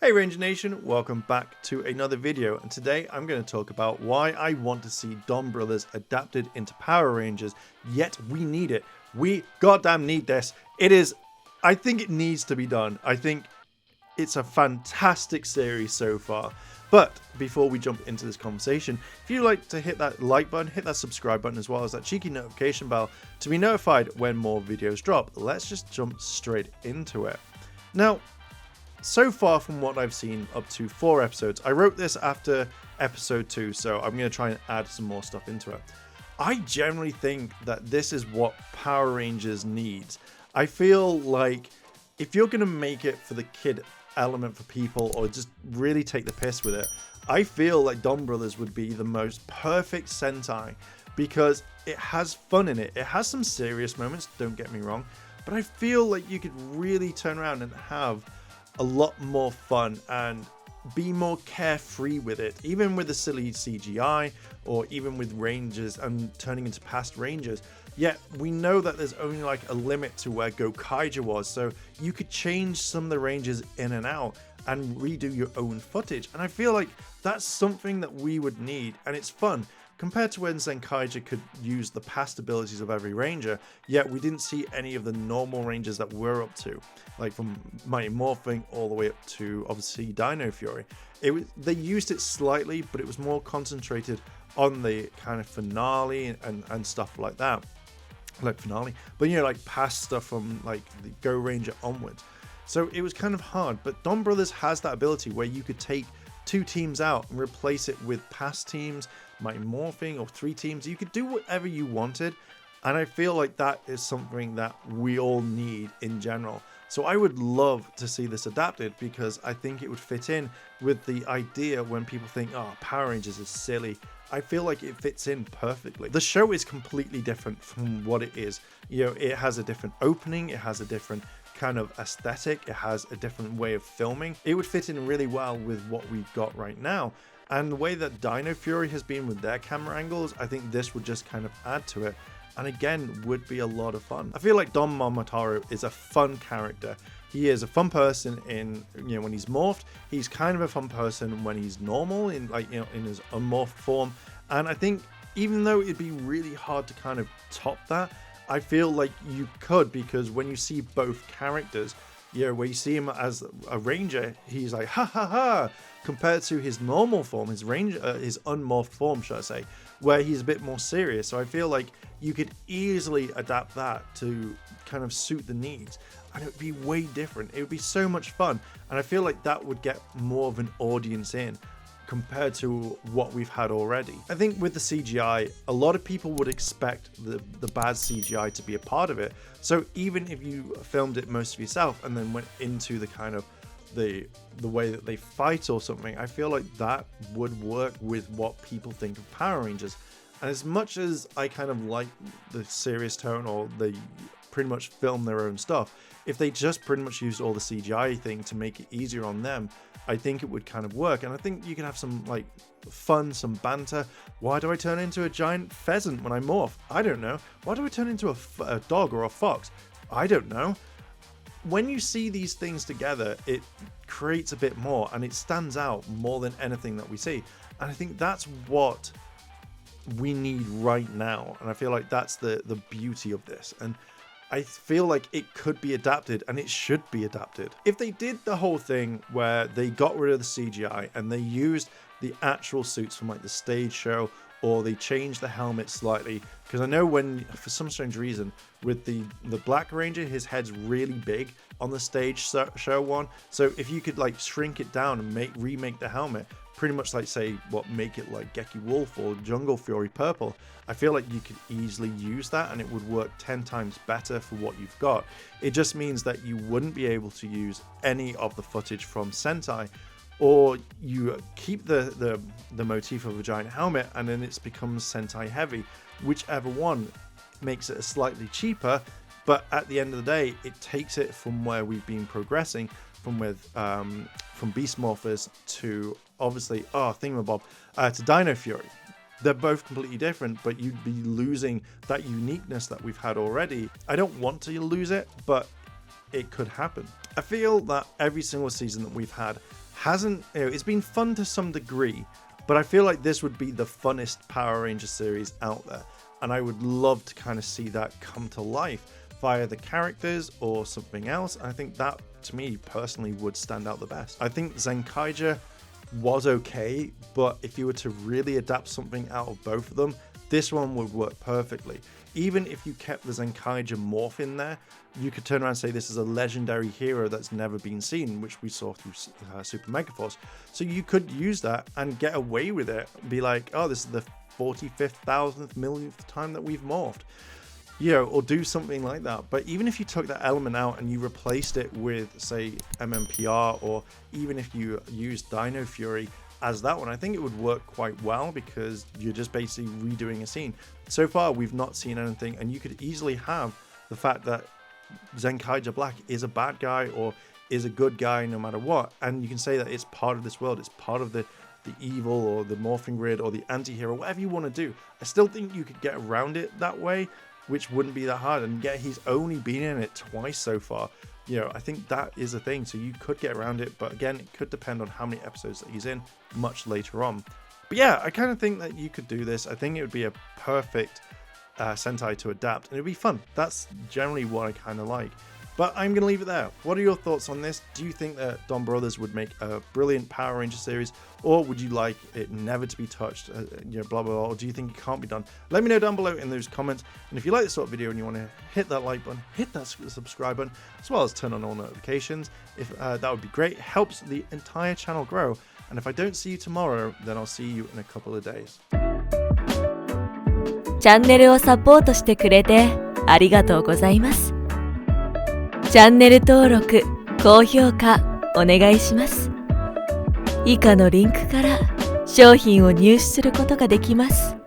Hey Ranger Nation, welcome back to another video, and today I'm going to talk about why I want to see Don Brothers adapted into Power Rangers, yet we need it. We goddamn need this. I think it needs to be done. I think it's a fantastic series so far. But before we jump into this conversation, if you'd like to hit that like button, hit that subscribe button, as well as that cheeky notification bell to be notified when more videos drop, let's just jump straight into it. Now, so far from what I've seen, up to 4 episodes. I wrote this after episode 2, so I'm going to try and add some more stuff into it. I generally think that this is what Power Rangers needs. I feel like if you're going to make it for the kid element for people, or just really take the piss with it, I feel like Don Brothers would be the most perfect Sentai, because it has fun in it. It has some serious moments, don't get me wrong, but I feel like you could really turn around and have a lot more fun and be more carefree with it, even with the silly CGI or even with Rangers and turning into past Rangers. Yet we know that there's only like a limit to where Go-Kaija was, so you could change some of the Rangers in and out and redo your own footage, and I feel like that's something that we would need, and it's fun compared to when Zenkaija could use the past abilities of every Ranger, yet we didn't see any of the normal Rangers that we're up to, like from Mighty Morphing all the way up to obviously Dino Fury. They used it slightly, but it was more concentrated on the kind of finale and stuff like that. Like finale, but you know, like past stuff from like the Go Ranger onwards. So it was kind of hard, but Don Brothers has that ability where you could take 2 teams out and replace it with past teams, Mighty Morphing, or 3 teams. You could do whatever you wanted, and I feel like that is something that we all need in general. So I would love to see this adapted, because I think it would fit in with the idea when people think, oh, Power Rangers is silly. I feel like it fits in perfectly. The show is completely different from what it is. You know, it has a different opening, it has a different kind of aesthetic, it has a different way of filming. It would fit in really well with what we've got right now. And the way that Dino Fury has been with their camera angles, I think this would just kind of add to it. And again, would be a lot of fun. I feel like Don Momotaro is a fun character. He is a fun person in, you know, when he's morphed. He's kind of a fun person when he's normal, in like, you know, in his unmorphed form. And I think even though it'd be really hard to kind of top that, I feel like you could, because when you see both characters, you know, where you see him as a Ranger, he's like ha ha ha, compared to his normal form, his unmorphed form, should I say, where he's a bit more serious. So I feel like you could easily adapt that to kind of suit the needs, and it would be way different. It would be so much fun, and I feel like that would get more of an audience in compared to what we've had already. I think with the CGI, a lot of people would expect the bad CGI to be a part of it. So even if you filmed it most of yourself and then went into the kind of the way that they fight or something, I feel like that would work with what people think of Power Rangers. And as much as I kind of like the serious tone, or they pretty much film their own stuff, if they just pretty much used all the CGI thing to make it easier on them, I think it would kind of work. And I think you can have some like fun, some banter. Why do I turn into a giant pheasant when I morph? I don't know. Why do I turn into a dog or a fox? I don't know. When you see these things together, it creates a bit more, and it stands out more than anything that we see. And I think that's what we need right now, and I feel like that's the beauty of this. And I feel like it could be adapted, and it should be adapted. If they did the whole thing where they got rid of the CGI and they used the actual suits from like the stage show, or they changed the helmet slightly, because I know when, for some strange reason, with the Black Ranger, his head's really big on the stage show one. So if you could like shrink it down and remake the helmet, pretty much like say make it like Geki Wolf or Jungle Fury Purple, I feel like you could easily use that and it would work 10 times better for what you've got. It just means that you wouldn't be able to use any of the footage from Sentai, or you keep the motif of a giant helmet and then it becomes Sentai heavy. Whichever one makes it slightly cheaper, but at the end of the day, it takes it from where we've been progressing, from Beast Morphers to obviously Thingamabob to Dino Fury. They're both completely different, but you'd be losing that uniqueness that we've had already. I don't want to lose it, but it could happen. I feel that every single season that we've had hasn't, it's been fun to some degree, but I feel like this would be the funnest Power Ranger series out there. And I would love to kind of see that come to life via the characters or something else. I think that, to me personally, would stand out the best. I think Zenkaija was okay, but if you were to really adapt something out of both of them, this one would work perfectly. Even if you kept the Zenkaija morph in there, you could turn around and say this is a legendary hero that's never been seen, which we saw through Super Megaforce. So you could use that and get away with it. Be like, oh, this is the 45,000th millionth time that we've morphed. Or do something like that. But even if you took that element out and you replaced it with, say, MMPR, or even if you used Dino Fury as that one, I think it would work quite well, because you're just basically redoing a scene. So far, we've not seen anything, and you could easily have the fact that Zenkaija Black is a bad guy or is a good guy no matter what, and you can say that it's part of this world, it's part of the evil or the morphing grid or the anti-hero, whatever you want to do. I still think you could get around it that way, which wouldn't be that hard. And yet he's only been in it twice so far. I think that is a thing, so you could get around it, but again, it could depend on how many episodes that he's in much later on. But yeah, I kind of think that you could do this. I think it would be a perfect Sentai to adapt, and it'd be fun. That's generally what I kind of like. But I'm going to leave it there. What are your thoughts on this? Do you think that Dom Brothers would make a brilliant Power Ranger series, or would you like it never to be touched, blah, blah, blah, or do you think it can't be done? Let me know down below in those comments. And if you like this sort of video and you want to hit that like button, hit that subscribe button, as well as turn on all notifications, if that would be great. It helps the entire channel grow. And if I don't see you tomorrow, then I'll see you in a couple of days. チャンネルをサポートしてくれてありがとうございます。チャンネル登録、高評価お願いします。以下のリンクから商品を入手することができます。